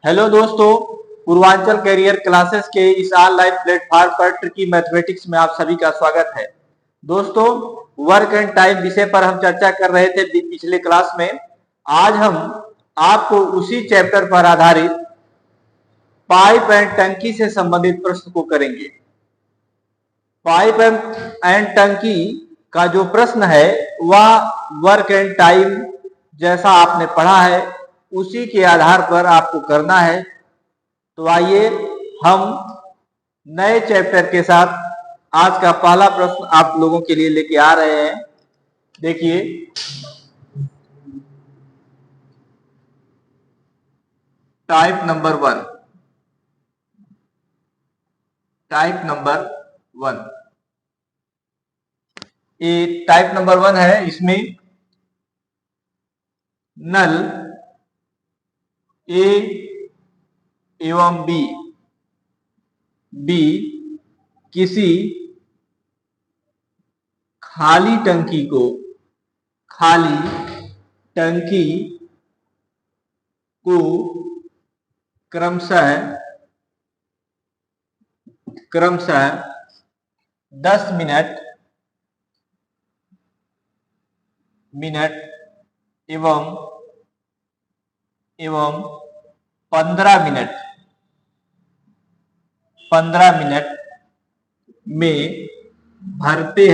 Hello दोस्तों, Purvanchal career classes के इस ऑनलाइन प्लेटफॉर्म पर ट्रिकी मैथमेटिक्स में आप सभी का स्वागत है। दोस्तों, वर्क एंड टाइम विषय पर हम चर्चा कर रहे थे पिछले क्लास में। आज हम आपको उसी चैप्टर पर आधारित पाइप एंड टंकी से संबंधित प्रश्न को करेंगे। पाइप एंड टंकी का जो प्रश्न है वह वर्क एंड टाइम जैसा आपने पढ़ा है उसी के आधार पर आपको करना है। तो आइए हम नए चैप्टर के साथ आज का पहला प्रश्न आप लोगों के लिए लेके आ रहे हैं। देखिए, टाइप नंबर वन। ये टाइप नंबर 1 है। इसमें नल ए एवं बी किसी खाली टंकी को क्रमशः 10 मिनट एवं 15 मिनट में भरते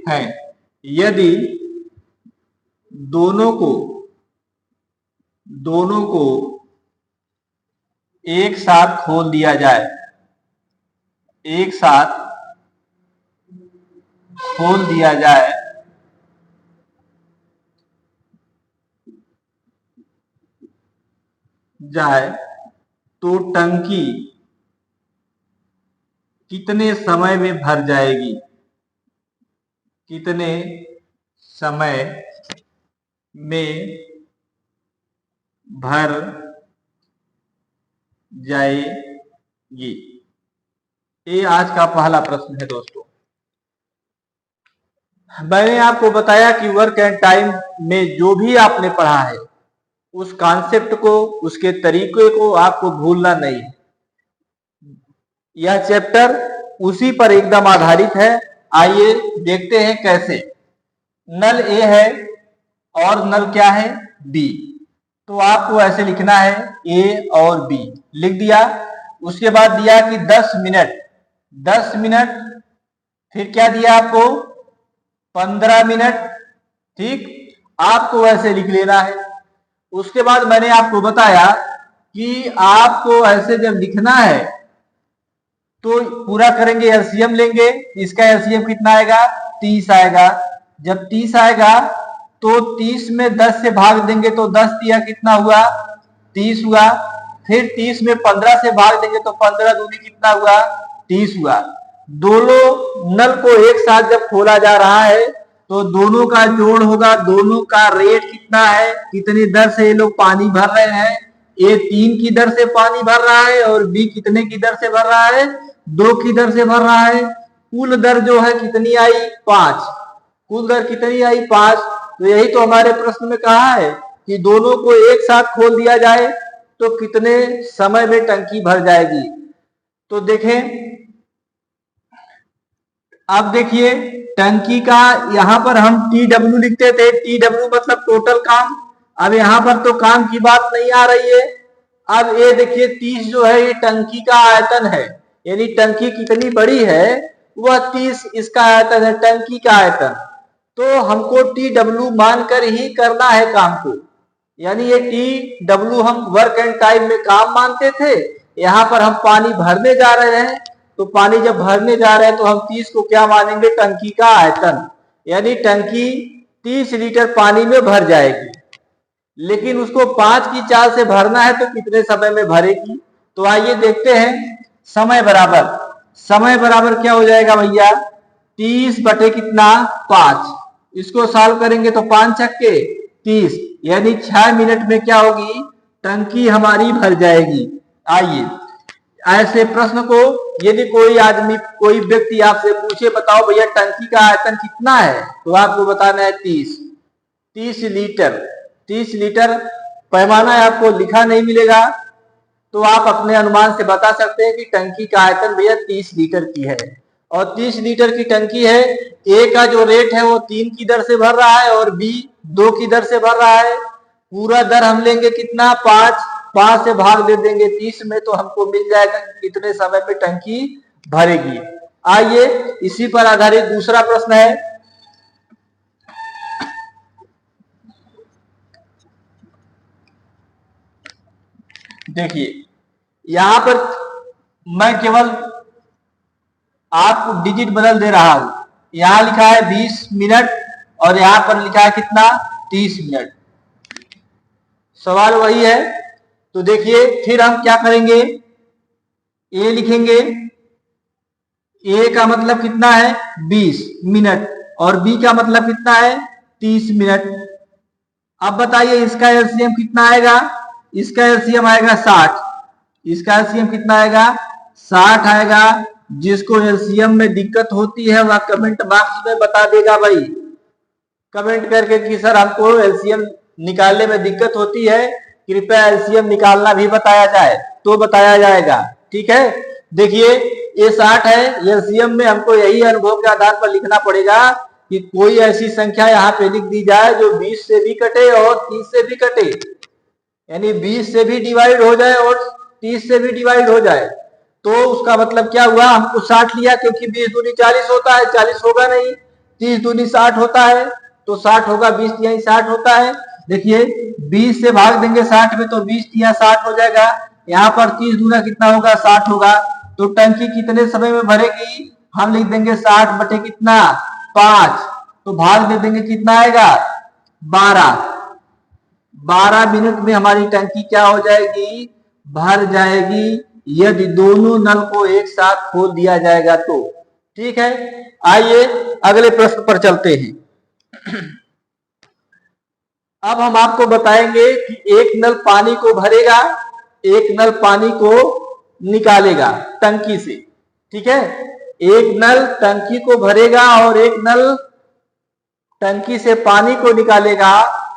हैं। यदि दोनों को एक साथ खोल दिया जाए तो टंकी कितने समय में भर जाएगी? ये आज का पहला प्रश्न है। दोस्तों, मैंने आपको बताया कि वर्क एंड टाइम में जो भी आपने पढ़ा है उस कॉन्सेप्ट को, उसके तरीके को आपको भूलना नहीं। यह चैप्टर उसी पर एकदम आधारित है। आइए देखते हैं कैसे। नल ए है और नल क्या है? बी। तो आपको ऐसे लिखना है ए और बी, लिख दिया। उसके बाद दिया कि 10 मिनट, फिर क्या दिया आपको? 15 मिनट। ठीक, आपको ऐसे लिख लेना है। उसके बाद मैंने आपको बताया कि आपको ऐसे जब लिखना है तो पूरा करेंगे, एलसीएम लेंगे। इसका एलसीएम कितना आएगा? 30 आएगा। जब 30 आएगा तो 30 में 10 से भाग देंगे तो 10 दिया कितना हुआ? 30 हुआ। फिर 30 में 15 से भाग देंगे तो 15 दूनी कितना हुआ? 30 हुआ। दोनों नल को एक साथ जब खोला जा रहा है तो दोनों का जोड़ होगा। दोनों का रेट कितना है? कितनी दर से ये लोग पानी भर रहे हैं? ए 3 की दर से पानी भर रहा है और बी कितने की दर से भर रहा है? 2 की दर से भर रहा है। कुल दर जो है कितनी आई? 5। कुल दर कितनी आई? 5। तो यही तो हमारे प्रश्न में कहा है कि दोनों को एक साथ खोल दिया जाए तो कितने समय में टंकी भर जाएगी। तो देखें, अब देखिए टंकी का यहां पर हम TW लिखते थे। TW मतलब टोटल काम। अब यहां पर तो काम की बात नहीं आ रही है। अब ये देखिए 30 जो है ये टंकी का आयतन है, यानी टंकी कितनी बड़ी है वह 30 इसका आयतन है, टंकी का आयतन। तो हमको TW मानकर ही करना है काम को, यानी ये TW हम वर्क एंड टाइम में काम मानते थे। यहाँ पर हम पानी भरने जा रहे हैं, तो पानी जब भरने जा रहे हैं तो हम 30 को क्या मानेंगे? टंकी का आयतन, यानी टंकी 30 लीटर पानी में भर जाएगी। लेकिन उसको 5 की चाल से भरना है तो कितने समय में भरेगी? तो आइए देखते हैं। समय बराबर क्या हो जाएगा भैया? 30 बटे कितना? 5। इसको सॉल्व करेंगे तो 5 छक्के 30, यानी 6 मिनट में क्या होगी? टंकी हमारी भर जाएगी। आइए, ऐसे प्रश्न को यदि कोई व्यक्ति आपसे पूछे बताओ भैया टंकी का आयतन कितना है, तो आपको बताना है 30 लीटर। 30 लीटर पैमाना आपको लिखा नहीं मिलेगा, तो आप अपने अनुमान से बता सकते हैं कि टंकी का आयतन भैया 30 लीटर की है। और 30 लीटर की टंकी है, ए का जो रेट है वो 3 की दर से भर रहा है और बी 2 की दर से भर रहा है। पूरा दर हम लेंगे कितना, 5 से भाग दे देंगे 30 में, तो हमको मिल जाएगा कितने समय में टंकी भरेगी। आइए इसी पर आधारित दूसरा प्रश्न है। देखिए यहां पर मैं केवल आपको डिजिट बदल दे रहा हूं। यहां लिखा है 20 मिनट और यहां पर लिखा है कितना, 30 मिनट। सवाल वही है। तो देखिए फिर हम क्या करेंगे, ए लिखेंगे, ए का मतलब कितना है 20 मिनट और बी का मतलब कितना है 30 मिनट। अब बताइए इसका एलसीएम कितना आएगा, इसका एलसीएम आएगा 60, इसका एलसीएम कितना आएगा 60 आएगा। जिसको एलसीएम में दिक्कत होती है वह कमेंट बॉक्स में बता देगा भाई, कमेंट करके कि सर हमको एलसीएम निकालने में दिक्कत होती है, कृपया एलसीएम निकालना भी बताया जाए, तो बताया जाएगा। ठीक है, देखिए ये 60 है, एलसीएम में हमको यही अनुभव के आधार पर लिखना पड़ेगा कि कोई ऐसी संख्या यहाँ पे लिख दी जाए जो 20 से भी कटे और 30 से भी कटे, यानी 20 से भी डिवाइड हो जाए और 30 से भी डिवाइड हो जाए। तो उसका मतलब क्या हुआ, हमको 60 लिया क्योंकि 20 दूनी 40 होता है, 40 होगा नहीं, 30 दूनी 60 होता है, तो 60 होगा, 20 यही 60 होता है। देखिए 20 से भाग देंगे 60 में तो 20 या 60 हो जाएगा। यहाँ पर 30 दूना कितना होगा 60 होगा। तो टंकी कितने समय में भरेगी, हम लिख देंगे 60 बटे कितना 5, तो भाग दे देंगे कितना आएगा 12 मिनट में हमारी टंकी क्या हो जाएगी, भर जाएगी, यदि दोनों नल को एक साथ खोल दिया जाएगा तो। ठीक है, आइए अगले प्रश्न पर चलते हैं। अब हम आपको बताएंगे कि एक नल पानी को भरेगा, एक नल पानी को निकालेगा टंकी से। ठीक है, एक नल टंकी को भरेगा और एक नल टंकी से पानी को निकालेगा।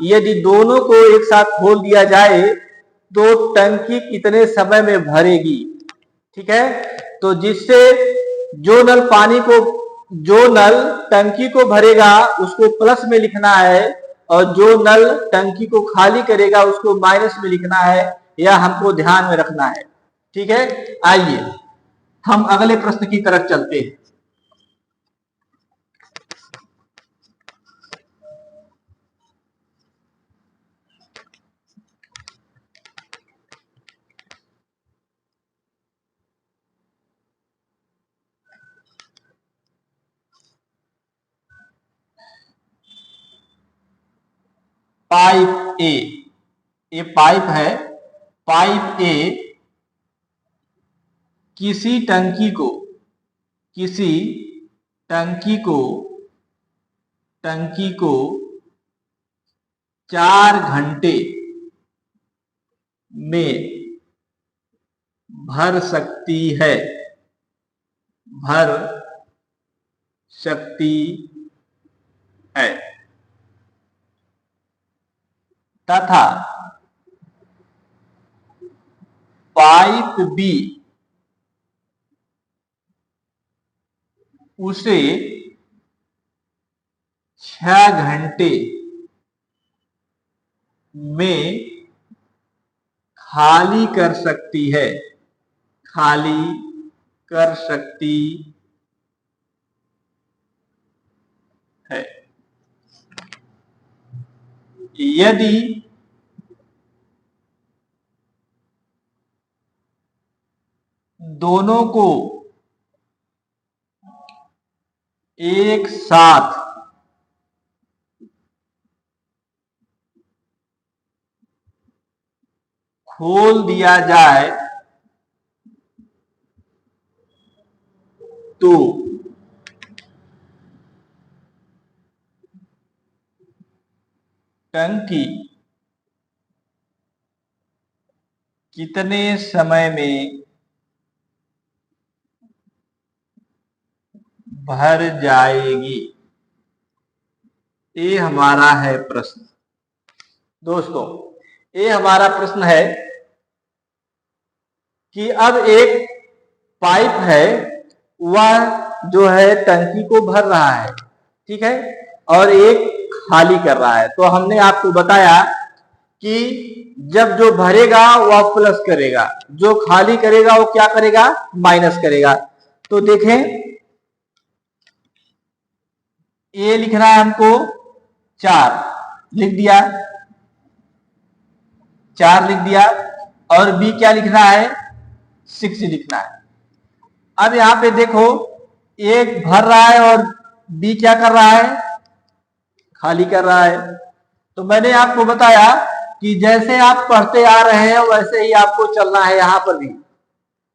यदि दोनों को एक साथ खोल दिया जाए तो टंकी कितने समय में भरेगी। ठीक है, तो जिससे जो नल टंकी को भरेगा उसको प्लस में लिखना है और जो नल टंकी को खाली करेगा उसको माइनस में लिखना है, यह हमको ध्यान में रखना है। ठीक है, आइए हम अगले प्रश्न की तरफ चलते हैं। पाइप ए, ये पाइप है, पाइप ए किसी टंकी को टंकी को 4 घंटे में भर सकती है तथा पाइप बी उसे 6 घंटे में खाली कर सकती है यदि दोनों को एक साथ खोल दिया जाए तो टंकी कितने समय में भर जाएगी। ये हमारा है प्रश्न। दोस्तों ये हमारा प्रश्न है कि अब एक पाइप है, वह जो है टंकी को भर रहा है, ठीक है, और एक खाली कर रहा है। तो हमने आपको बताया कि जब जो भरेगा वह प्लस करेगा, जो खाली करेगा वो क्या करेगा, माइनस करेगा। तो देखें, ए लिखना है हमको 4, लिख दिया, 4 लिख दिया, और बी क्या लिखना है, 6 लिखना है। अब यहां पे देखो, एक भर रहा है और बी क्या कर रहा है, खाली कर रहा है। तो मैंने आपको बताया कि जैसे आप पढ़ते आ रहे हैं वैसे ही आपको चलना है यहां पर भी।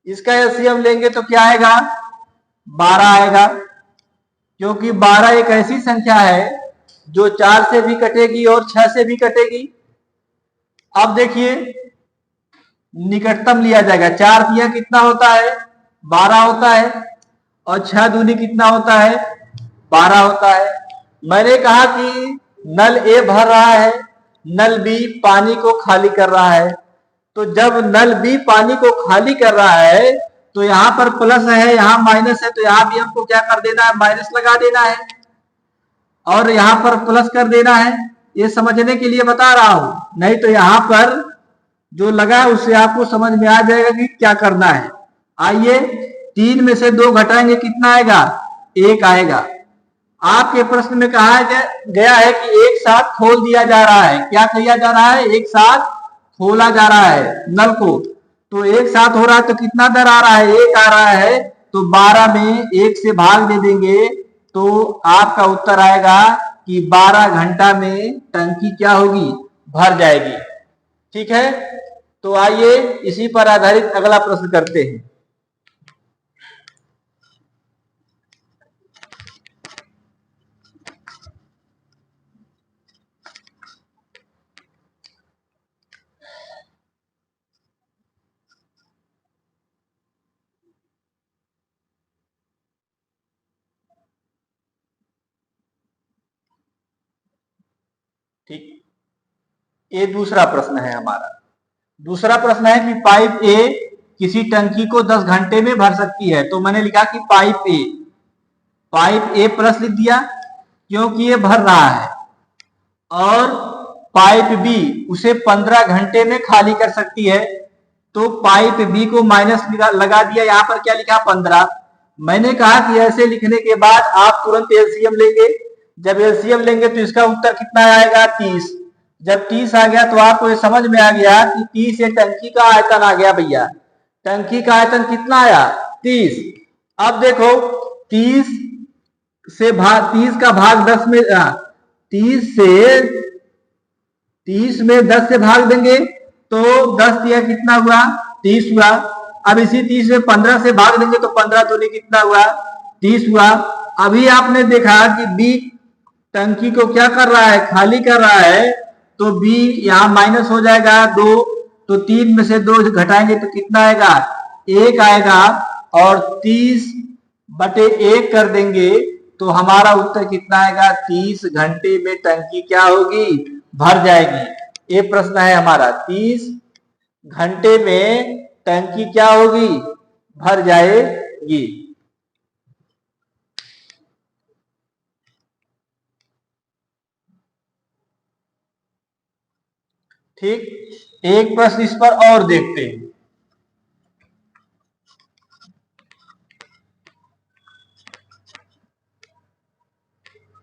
इसका एलसीएम लेंगे तो क्या आएगा, 12 आएगा, क्योंकि 12 एक ऐसी संख्या है जो 4 से भी कटेगी और 6 से भी कटेगी। अब देखिए, निकटतम लिया जाएगा, 4 दिया कितना होता है, 12 होता है, और 6 दूनी कितना होता है, 12 होता है। मैंने कहा कि नल ए भर रहा है, नल बी पानी को खाली कर रहा है। तो जब नल बी पानी को खाली कर रहा है तो यहां पर प्लस है, यहां माइनस है, तो यहां भी हमको क्या कर देना है, माइनस लगा देना है, और यहां पर प्लस कर देना है। ये समझने के लिए बता रहा हूं, नहीं तो यहां पर जो लगा है उससे आपको समझ में आ जाएगा कि क्या करना है। आइए, 3 में से 2 घटाएंगे, कितना आएगा, 1 आएगा। आपके प्रश्न में कहा गया है कि एक साथ खोल दिया जा रहा है, क्या किया जा रहा है, एक साथ खोला जा रहा है नल को। तो एक साथ हो रहा है तो कितना दर आ रहा है, 1 आ रहा है, तो 12 में 1 से भाग दे देंगे तो आपका उत्तर आएगा कि 12 घंटा में टंकी क्या होगी, भर जाएगी। ठीक है, तो आइए इसी पर आधारित अगला प्रश्न करते हैं। ठीक, ये दूसरा प्रश्न है हमारा। दूसरा प्रश्न है कि पाइप ए किसी टंकी को 10 घंटे में भर सकती है। तो मैंने लिखा कि पाइप ए प्लस लिख दिया क्योंकि ये भर रहा है, और पाइप बी उसे 15 घंटे में खाली कर सकती है। तो पाइप बी को माइनस लगा दिया, यहां पर क्या लिखा, 15। मैंने कहा कि ऐसे लिखने के बाद आप तुरंत एलसीएम लेंगे। जब एलसीएम लेंगे तो इसका उत्तर कितना आएगा, 30। जब 30 आ गया तो आपको ये समझ में आ गया कि 30 ये टंकी का आयतन आ गया भैया। टंकी का आयतन कितना आया, 30। अब देखो, 30 का भाग 10 में 30 में 10 से भाग देंगे तो 10 दिया कितना हुआ, 30 हुआ। अब इसी 30 में 15 से भाग देंगे तो 15 दूनी कितना हुआ, 30 हुआ। अभी आपने देखा कि बी टंकी को क्या कर रहा है, खाली कर रहा है, तो बी यहां माइनस हो जाएगा 2। तो 3 में से 2 घटाएंगे तो कितना आएगा, 1 आएगा, और 30/1 कर देंगे तो हमारा उत्तर कितना आएगा, 30 घंटे में टंकी क्या होगी, भर जाएगी। ये प्रश्न है हमारा, 30 घंटे में टंकी क्या होगी, भर जाएगी। ठीक, एक प्रश्न इस पर और देखते हैं।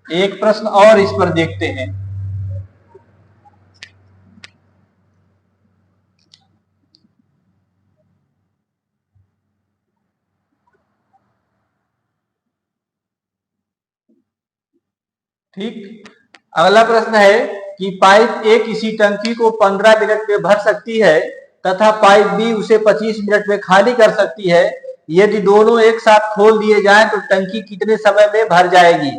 एक प्रश्न और इस पर देखते हैं। ठीक, अगला प्रश्न है कि पाइप ए किसी टंकी को 15 मिनट में भर सकती है तथा पाइप बी उसे 25 मिनट में खाली कर सकती है। यदि दोनों एक साथ खोल दिए जाएं तो टंकी कितने समय में भर जाएगी,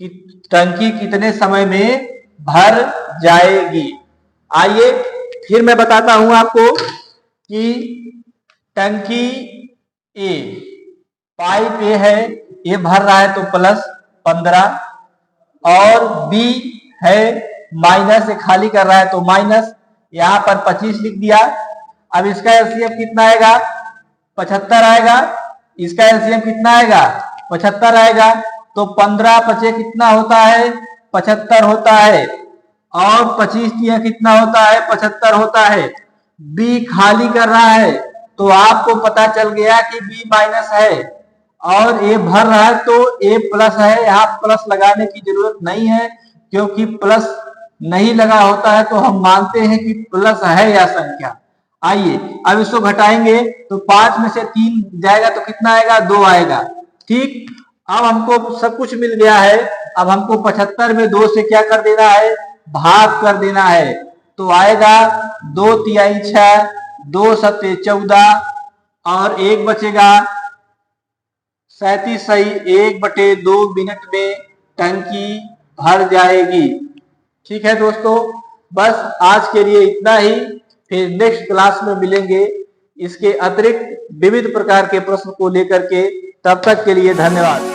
कि टंकी कितने समय में भर जाएगी। आइए फिर मैं बताता हूं आपको कि टंकी ए, पाइप ए है, ये भर रहा है तो प्लस 15, और बी है माइनस से खाली कर रहा है तो माइनस, यहाँ पर 25 लिख दिया। अब इसका एलसीएम कितना आएगा? 75 आएगा। इसका एलसीएम कितना आएगा? 75 आएगा। तो 15 पचे कितना होता है? 75 होता है। और 25 दिया कितना होता है? 75 होता है। बी खाली कर रहा है तो आपको पता चल गया कि बी माइनस है और ए भर रहा है तो ए प्लस है। यहाँ प्लस लगाने की जरूरत नहीं है क्योंकि प्लस नहीं लगा होता है तो हम मानते हैं कि प्लस है यह संख्या। आइए अब इसको घटाएंगे तो 5 में से 3 जाएगा तो कितना आएगा? 2 आएगा। ठीक, अब हमको सब कुछ मिल गया है। अब हमको 75 में 2 से क्या कर देना है? भाग कर देना है। तो आएगा 2 तिहाई 6, 2 सत्ते 14 और 1 बचेगा 37 सही। 1/2 मिनट में टंकी भर जाएगी। ठीक है दोस्तों, बस आज के लिए इतना ही। फिर नेक्स्ट क्लास में मिलेंगे इसके अतिरिक्त विविध प्रकार के प्रश्न को लेकर के। तब तक के लिए धन्यवाद।